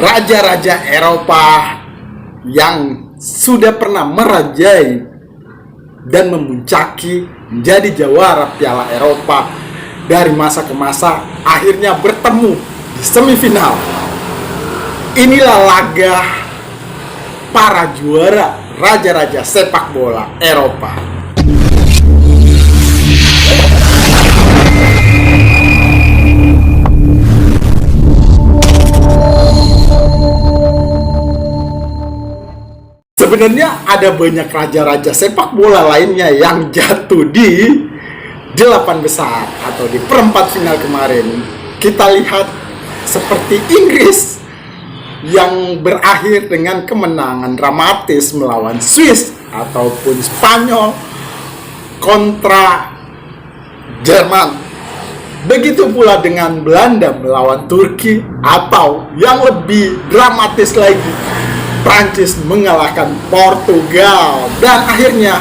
raja-raja Eropa yang sudah pernah merajai dan memuncaki menjadi jawara Piala Eropa dari masa ke masa akhirnya bertemu di semifinal. Inilah laga para juara raja-raja sepak bola Eropa. Sebenarnya ada banyak raja-raja sepak bola lainnya yang jatuh di 8 besar atau di perempat final kemarin. Kita lihat seperti Inggris yang berakhir dengan kemenangan dramatis melawan Swiss, ataupun Spanyol kontra Jerman. Begitu pula dengan Belanda melawan Turki, atau yang lebih dramatis lagi, Prancis mengalahkan Portugal. Dan akhirnya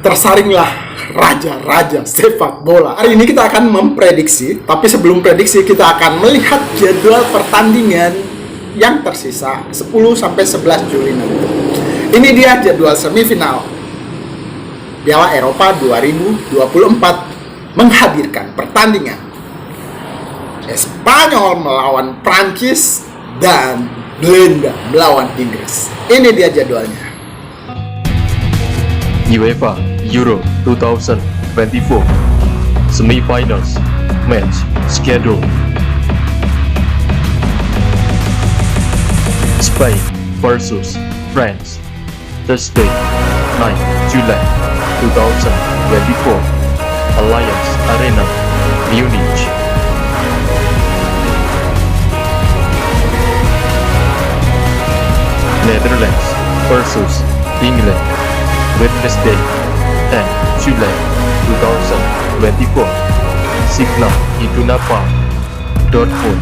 tersaringlah raja-raja sepak bola. Hari ini kita akan memprediksi, tapi sebelum prediksi kita akan melihat jadwal pertandingan yang tersisa 10-11 Juli nanti. Ini dia jadwal semifinal Piala Eropa 2024 menghadirkan pertandingan Spanyol melawan Prancis dan Belanda melawan Inggris. Ini dia jadwalnya. UEFA Euro 2024 Semi-Finals Match Schedule. Spain versus France, Thursday 9 July 2024, Allianz Arena, Munich. Netherlands versus England, Wednesday 10 July 2024, Signal Iduna Park, Dortmund.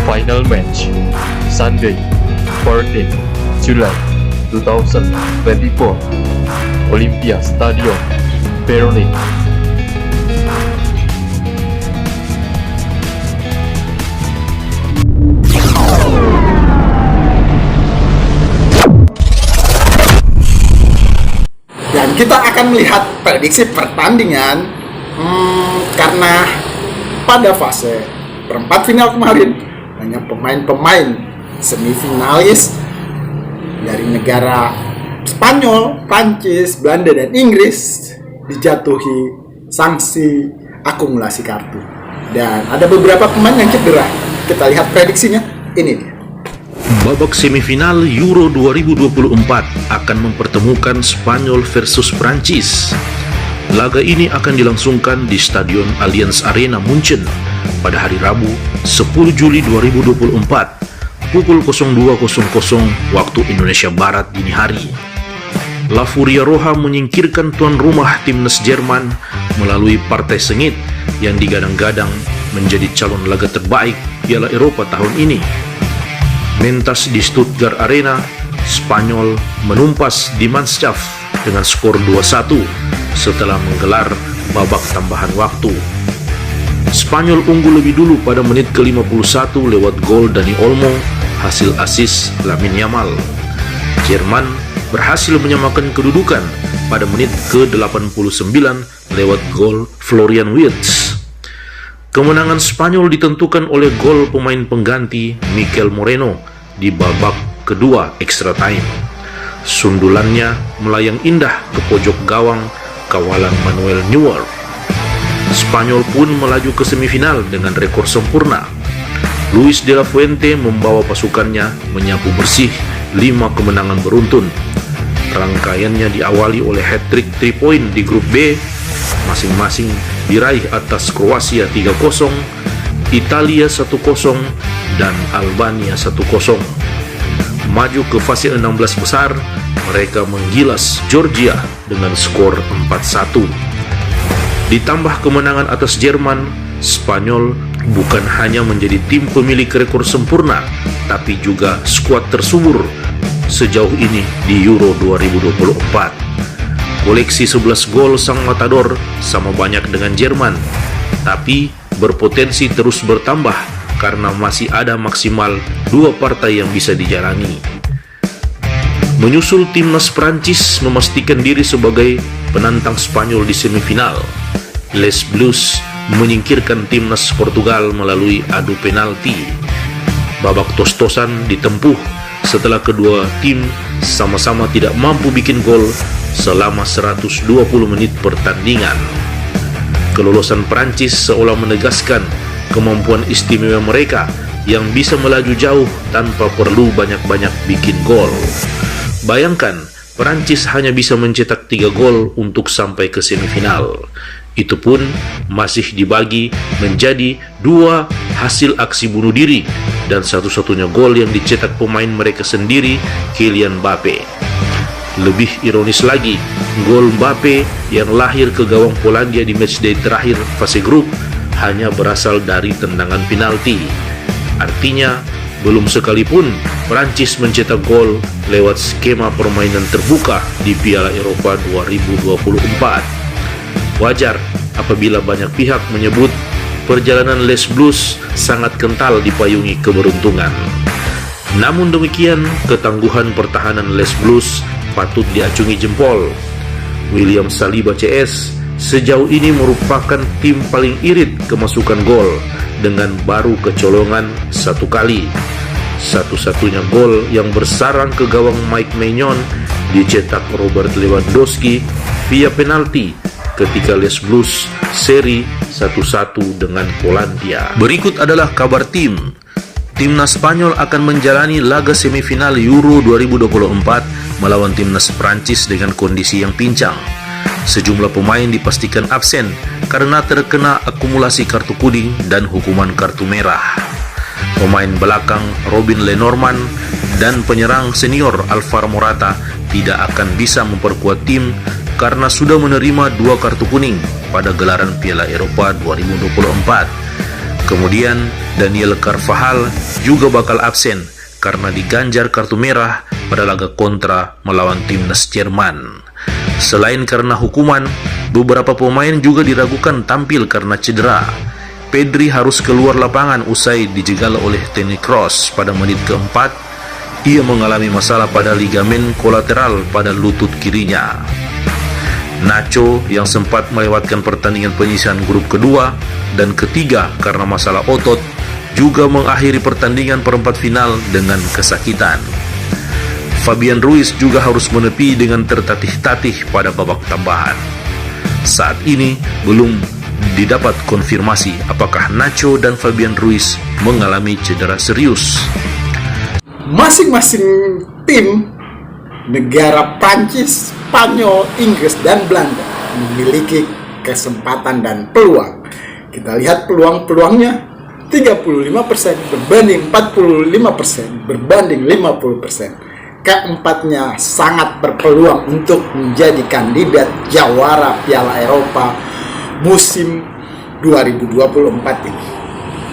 Final match Sunday 14 July 2024, Olympia Stadium, Berlin. Dan kita akan melihat prediksi pertandingan karena pada fase perempat final kemarin banyak pemain-pemain semifinalis dari negara Spanyol, Prancis, Belanda, dan Inggris dijatuhi sanksi akumulasi kartu. Dan ada beberapa pemain yang cedera. Kita lihat prediksinya, ini dia. Babak semifinal Euro 2024 akan mempertemukan Spanyol versus Prancis. Laga ini akan dilangsungkan di Stadion Allianz Arena Munchen pada hari Rabu 10 Juli 2024 pukul 02.00 waktu Indonesia Barat dini hari. La Furia Roja menyingkirkan tuan rumah timnas Jerman melalui partai sengit yang digadang-gadang menjadi calon laga terbaik Piala Eropa tahun ini. Mentas di Stuttgart Arena, Spanyol menumpas Die Mannschaft dengan skor 2-1 setelah menggelar babak tambahan waktu. Spanyol unggul lebih dulu pada menit ke-51 lewat gol Dani Olmo hasil asis Lamine Yamal. Jerman berhasil menyamakan kedudukan pada menit ke-89 lewat gol Florian Wirtz. Kemenangan Spanyol ditentukan oleh gol pemain pengganti Mikel Moreno di babak kedua extra time. Sundulannya melayang indah ke pojok gawang kawalan Manuel Neuer. Spanyol pun melaju ke semifinal dengan rekor sempurna. Luis de la Fuente membawa pasukannya menyapu bersih 5 kemenangan beruntun. Rangkaiannya diawali oleh hat-trick 3 point di grup B, masing-masing diraih atas Kroasia 3-0, Italia 1-0, dan Albania 1-0. Maju ke fase 16 besar, mereka menggilas Georgia dengan skor 4-1. Ditambah kemenangan atas Jerman, Spanyol bukan hanya menjadi tim pemilik rekor sempurna, tapi juga skuad tersubur sejauh ini di Euro 2024. Koleksi 11 gol sang matador sama banyak dengan Jerman, tapi berpotensi terus bertambah karena masih ada maksimal 2 partai yang bisa dijalani. Menyusul timnas Prancis memastikan diri sebagai penantang Spanyol di semifinal, Les Blues menyingkirkan timnas Portugal melalui adu penalti. Babak tos-tosan ditempuh setelah kedua tim sama-sama tidak mampu bikin gol selama 120 menit pertandingan. Kelolosan Prancis seolah menegaskan kemampuan istimewa mereka yang bisa melaju jauh tanpa perlu banyak-banyak bikin gol. Bayangkan, Prancis hanya bisa mencetak 3 gol untuk sampai ke semifinal. Itu pun masih dibagi menjadi 2 hasil aksi bunuh diri dan satu-satunya gol yang dicetak pemain mereka sendiri, Kylian Mbappe. Lebih ironis lagi, gol Mbappe yang lahir ke gawang Polandia di matchday terakhir fase grup hanya berasal dari tendangan penalti. Artinya, belum sekalipun Prancis mencetak gol lewat skema permainan terbuka di Piala Eropa 2024. Wajar apabila banyak pihak menyebut perjalanan Les Blues sangat kental dipayungi keberuntungan. Namun demikian, ketangguhan pertahanan Les Blues patut diacungi jempol. William Saliba CS sejauh ini merupakan tim paling irit kemasukan gol dengan baru kecolongan 1 kali. Satu-satunya gol yang bersarang ke gawang Mike Maignan dicetak Robert Lewandowski via penalti ketika Les Blues seri 1-1 dengan Polandia. Berikut adalah kabar tim. Timnas Spanyol akan menjalani laga semifinal Euro 2024 melawan timnas Prancis dengan kondisi yang pincang. Sejumlah pemain dipastikan absen karena terkena akumulasi kartu kuning dan hukuman kartu merah. Pemain belakang Robin Lenormand dan penyerang senior Alvaro Morata tidak akan bisa memperkuat tim karena sudah menerima 2 kartu kuning pada gelaran Piala Eropa 2024. Kemudian Daniel Carvajal juga bakal absen karena diganjar kartu merah pada laga kontra melawan timnas Jerman. Selain karena hukuman, beberapa pemain juga diragukan tampil karena cedera. Pedri harus keluar lapangan usai dijegal oleh Toni Kroos pada menit keempat. Ia mengalami masalah pada ligamen kolateral pada lutut kirinya. Nacho yang sempat melewatkan pertandingan penyisihan grup kedua dan ketiga karena masalah otot juga mengakhiri pertandingan perempat final dengan kesakitan. Fabian Ruiz juga harus menepi dengan tertatih-tatih pada babak tambahan. Saat ini belum didapat konfirmasi apakah Nacho dan Fabian Ruiz mengalami cedera serius. Masing-masing tim negara Prancis, Spanyol, Inggris, dan Belanda memiliki kesempatan dan peluang. Kita lihat peluang-peluangnya 35% berbanding 45% berbanding 50%. Keempatnya sangat berpeluang untuk menjadi kandidat jawara Piala Eropa musim 2024 ini.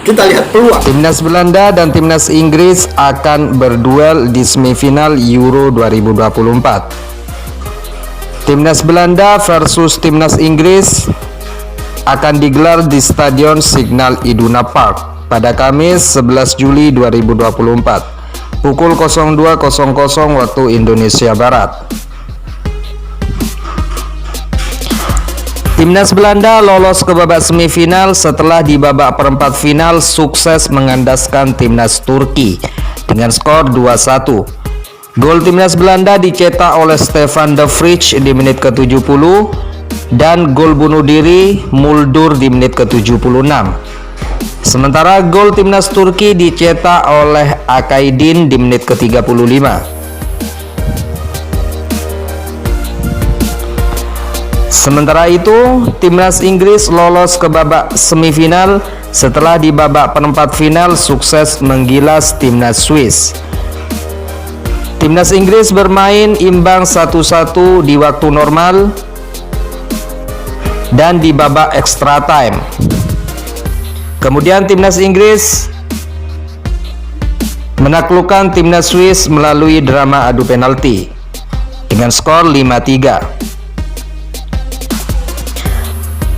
Kita lihat peluang. Timnas Belanda dan Timnas Inggris akan berduel di semifinal Euro 2024. Timnas Belanda versus Timnas Inggris akan digelar di Stadion Signal Iduna Park pada Kamis 11 Juli 2024 pukul 02.00 waktu Indonesia Barat. Timnas Belanda lolos ke babak semifinal setelah di babak perempat final sukses mengandaskan Timnas Turki dengan skor 2-1. Gol Timnas Belanda dicetak oleh Stefan de Vrij di menit ke-70 dan gol bunuh diri Muldur di menit ke-76. Sementara gol Timnas Turki dicetak oleh Akaydin di menit ke-35. Sementara itu, Timnas Inggris lolos ke babak semifinal setelah di babak perempat final sukses menggilas Timnas Swiss. Timnas Inggris bermain imbang 1-1 di waktu normal dan di babak extra time. Kemudian Timnas Inggris menaklukkan Timnas Swiss melalui drama adu penalti dengan skor 5-3.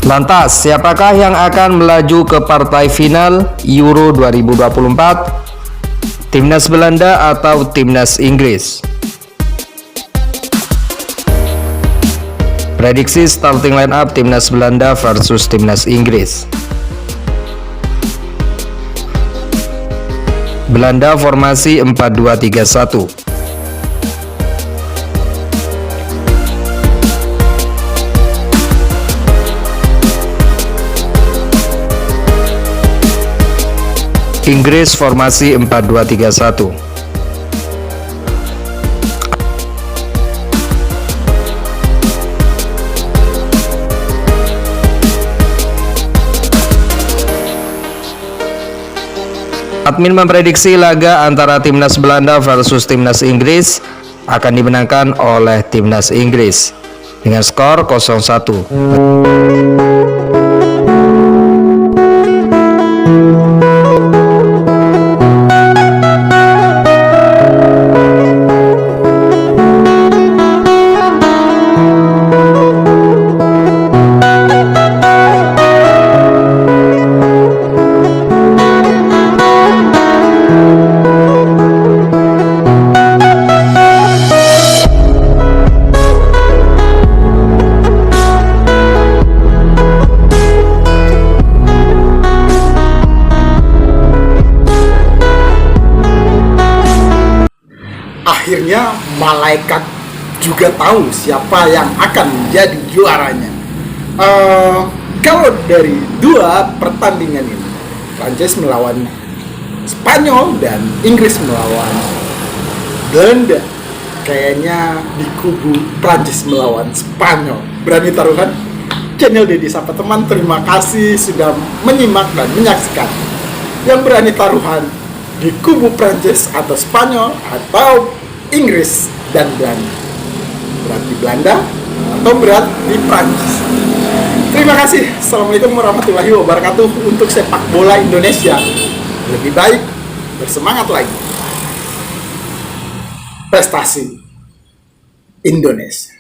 Lantas, siapakah yang akan melaju ke partai final Euro 2024? Timnas Belanda atau Timnas Inggris? Prediksi starting line up Timnas Belanda versus Timnas Inggris. Belanda formasi 4-2-3-1. Inggris formasi 4-2-3-1. Admin memprediksi laga antara Timnas Belanda versus Timnas Inggris akan dimenangkan oleh Timnas Inggris dengan skor 0-1. Akhirnya malaikat juga tahu siapa yang akan menjadi juaranya. Kalau dari dua pertandingan ini, Prancis melawan Spanyol dan Inggris melawan Belanda, kayaknya di kubu Prancis melawan Spanyol. Berani taruhan? Channel Deddy Sapa Teman, terima kasih sudah menyimak dan menyaksikan. Yang berani taruhan di kubu Prancis atau Spanyol atau Inggris dan Belanda? Berat di Belanda atau berat di Prancis? Terima kasih. Assalamualaikum warahmatullahi wabarakatuh. Untuk sepak bola Indonesia lebih baik, bersemangat lagi. Prestasi Indonesia.